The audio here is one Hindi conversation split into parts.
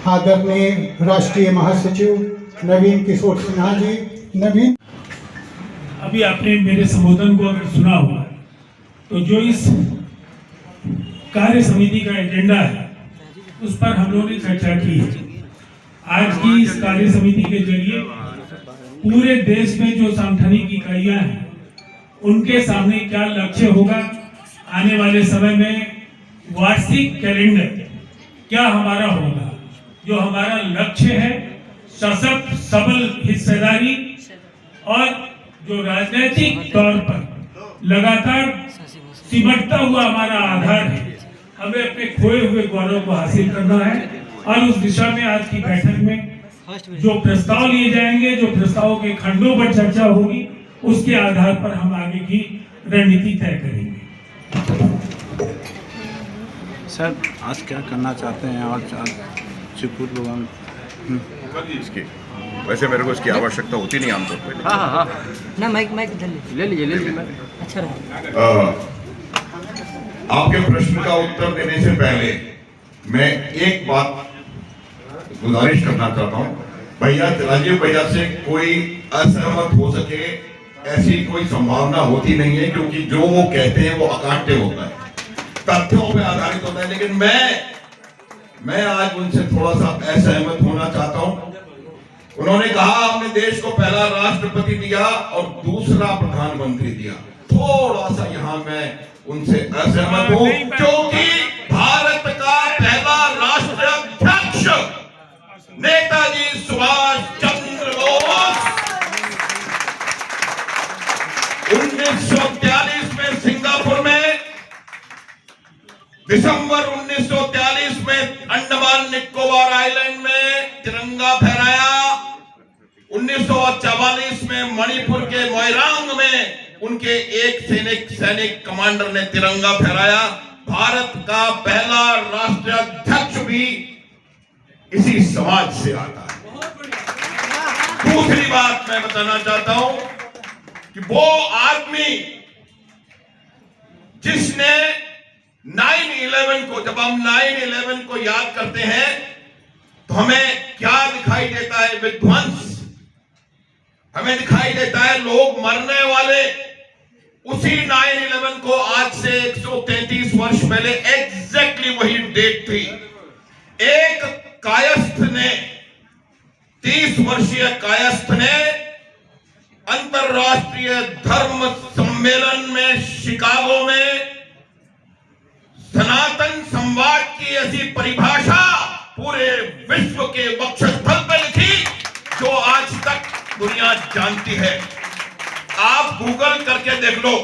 आदरणीय राष्ट्रीय महासचिव नवीन किशोर सिन्हा जी। नवीन, अभी आपने मेरे संबोधन को अगर सुना होगा तो जो इस कार्य समिति का एजेंडा है उस पर हम लोगों ने चर्चा की है। आज की इस कार्य समिति के जरिए पूरे देश में जो सांगठनिक इकाइयां हैं उनके सामने क्या लक्ष्य होगा, आने वाले समय में वार्षिक कैलेंडर क्या हमारा होगा, जो हमारा लक्ष्य है सशक्त सबल हिस्सेदारी और जो राजनीतिक तौर पर लगातार सिमटता हुआ हमारा आधार है, हमें अपने खोए हुए गौरव को हासिल करना है। और उस दिशा में आज की बैठक में जो प्रस्ताव लिए जाएंगे, जो प्रस्तावों के खंडों पर चर्चा होगी, उसके आधार पर हम आगे की रणनीति तय करेंगे। सर, आज क्या करना चाहते हैं और चित्रकूट लोग इसकी वैसे मेरे को इसकी आवश्यकता होती नहीं आमतौर पर। हाँ ना माइक ले लीजिए अच्छा रहा। आपके प्रश्न का उत्तर देने से पहले मैं एक बात गुजारिश करना चाहता हूँ। भैया राजीव भैया से कोई असहमत हो सके ऐसी कोई संभावना होती नहीं है, क्योंकि जो वो कहते हैं वो अकाट्य होता है, तथ्यों पे आधारित होता है। लेकिन मैं आज उनसे थोड़ा सा असहमत होना चाहता हूं। उन्होंने कहा हमने देश को पहला राष्ट्रपति दिया और दूसरा प्रधानमंत्री दिया। थोड़ा सा यहां मैं उनसे असहमत हूं, क्योंकि भारत का पहला राष्ट्राध्यक्ष नेताजी सुभाष चंद्र बोस 1943 में सिंगापुर में, दिसंबर 1943 में अंडमान निकोबार आइलैंड में तिरंगा फहराया, 1944 में मणिपुर के मोइरांग में उनके एक सैनिक कमांडर ने तिरंगा फहराया। भारत का पहला राष्ट्राध्यक्ष भी इसी समाज से आता है। दूसरी बात मैं बताना चाहता हूं कि वो आदमी जिसने 9/11 को, जब हम 9/11 को याद करते हैं तो हमें क्या दिखाई देता है? विध्वंस हमें दिखाई देता है, लोग मरने वाले। उसी 9/11 को आज से 133 वर्ष पहले एग्जैक्टली वही डेट थी। एक कायस्थ ने, 30 वर्षीय कायस्थ ने अंतरराष्ट्रीय धर्म सम्मेलन में शिकागो में सनातन संवाद की ऐसी परिभाषा पूरे विश्व के वक्षस्थल पर लिखी जो आज तक दुनिया जानती है। आप गूगल करके देख लो,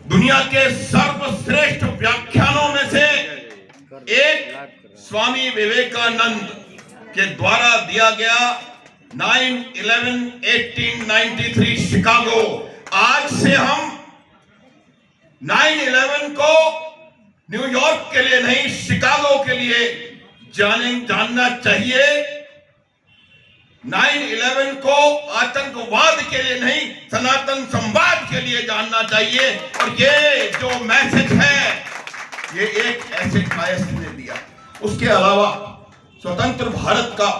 दुनिया के सर्वश्रेष्ठ व्याख्यानों में से एक स्वामी विवेकानंद के द्वारा दिया गया 9/11 1893 शिकागो। आज से हम 9/11 को न्यूयॉर्क के लिए नहीं, शिकागो के लिए जानना चाहिए। 9/11 को आतंकवाद के लिए नहीं, सनातन संवाद के लिए जानना चाहिए। और ये जो मैसेज है ये एक ऐसे कायस्थ ने दिया। उसके अलावा स्वतंत्र भारत का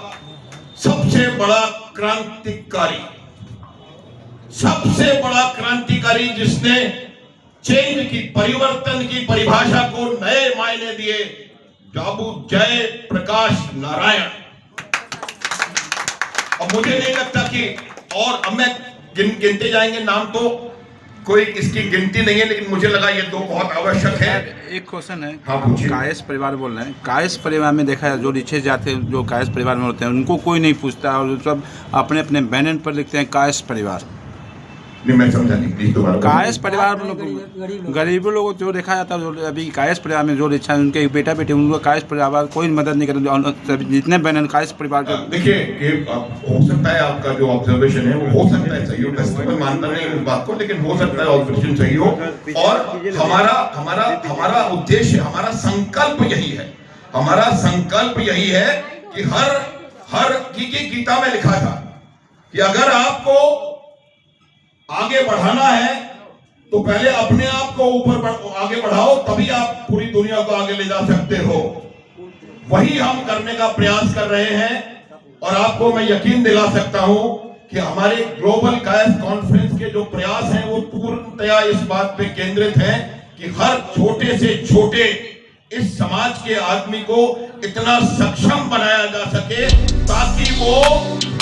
सबसे बड़ा क्रांतिकारी जिसने चेंज की, परिवर्तन की परिभाषा को नए मायने दिए, बाबू जय प्रकाश नारायण। और मुझे नहीं लगता कि, और अब मैं गिनते जाएंगे नाम तो कोई इसकी गिनती नहीं है, लेकिन मुझे लगा ये दो बहुत आवश्यक है। एक क्वेश्चन है। हाँ, पूछिए। कायस्थ परिवार बोल रहे हैं, कायस्थ परिवार में देखा है जो नीचे जाते हैं, जो कायस्थ परिवार में होते हैं उनको कोई नहीं पूछता और सब अपने अपने बैनर पर लिखते हैं कायस्थ परिवार। नहीं, मैं समझा नहीं, प्लीज दोबारा। कायस्थ परिवार में गरीबों लोगों को जो देखा जाता है, अभी कायस्थ परिवार में जो इच्छा है उनके बेटा बेटे, उनको कायस्थ परिवार कोई मदद नहीं करता। जितने बैनर कायस्थ परिवार के, देखिए हो सकता है आपका जो ऑब्जर्वेशन है वो हो सकता है सही हो, मैं मानता नहीं उस बात को, लेकिन हो सकता है ऑब्जर्वेशन सही हो। और हमारा उद्देश्य, हमारा संकल्प यही है, हमारा संकल्प यही है कि हर गीता में लिखा था कि अगर आपको आगे बढ़ाना है तो पहले अपने आप को ऊपर आगे बढ़ाओ, तभी आप पूरी दुनिया को आगे ले जा सकते हो। वही हम करने का प्रयास कर रहे हैं। और आपको मैं यकीन दिला सकता हूं कि हमारे ग्लोबल कायस कॉन्फ्रेंस के जो प्रयास हैं वो पूर्णतया इस बात पे केंद्रित हैं कि हर छोटे से छोटे इस समाज के आदमी को इतना सक्षम बनाया जा सके ताकि वो